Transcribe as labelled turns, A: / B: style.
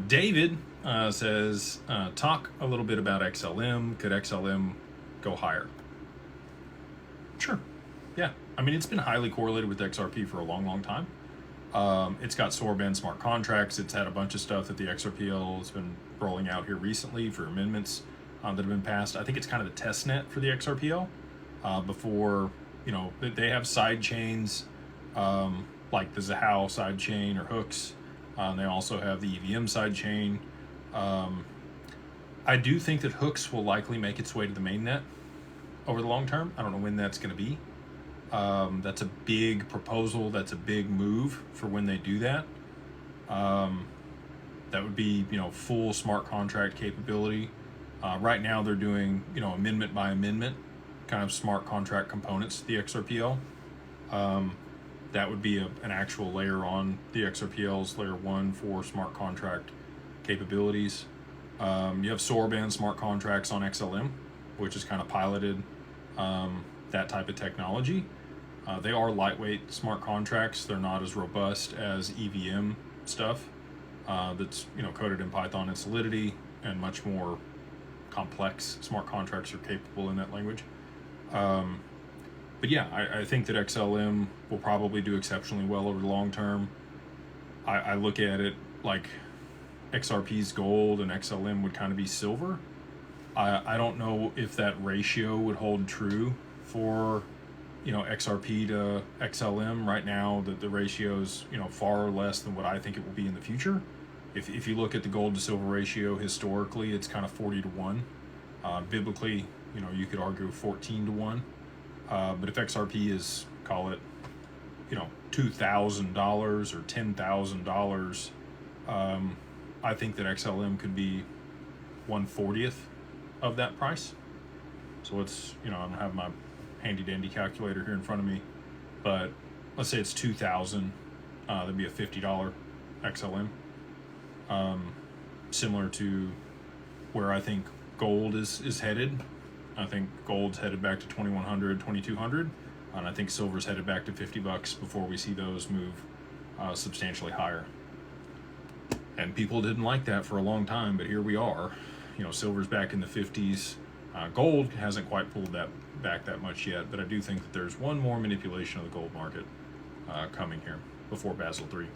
A: David says, talk a little bit about XLM. Could XLM go higher? Sure. Yeah. I mean, it's been highly correlated with XRP for a long, long time. It's got SOAR-band smart contracts. It's had a bunch of stuff that the XRPL has been rolling out here recently for amendments that have been passed. I think it's kind of the test net for the XRPL before, they have side chains like the Zahao side chain or hooks. They also have the EVM side chain. I do think that hooks will likely make its way to the mainnet over the long term. I don't know when that's going to be. That's a big proposal. That's a big move for when they do that. That would be, full smart contract capability. Right now they're doing, amendment by amendment kind of smart contract components to the XRPL. That would be an actual layer on the XRPL's layer 1 for smart contract capabilities. You have SOAR-band smart contracts on XLM, which is kind of piloted that type of technology. They are lightweight smart contracts. They're not as robust as EVM stuff that's coded in Python and Solidity, and much more complex smart contracts are capable in that language. But yeah, I think that XLM will probably do exceptionally well over the long term. I look at it like XRP's gold and XLM would kind of be silver. I don't know if that ratio would hold true for XRP to XLM. Right now the ratio is far less than what I think it will be in the future. If you look at the gold to silver ratio historically, it's kind of 40 to 1. Biblically, you could argue 14 to 1. But if XRP is, call it, $2,000 or $10,000, I think that XLM could be 1/40th of that price. So it's, I don't have my handy dandy calculator here in front of me, but let's say it's 2,000. That'd be a $50 XLM. Similar to where I think gold is headed. I think gold's headed back to 2,100, 2,200, and I think silver's headed back to $50 before we see those move substantially higher. And people didn't like that for a long time, but here we are. Silver's back in the 50s. Gold hasn't quite pulled that back that much yet, but I do think that there's one more manipulation of the gold market coming here before Basel III.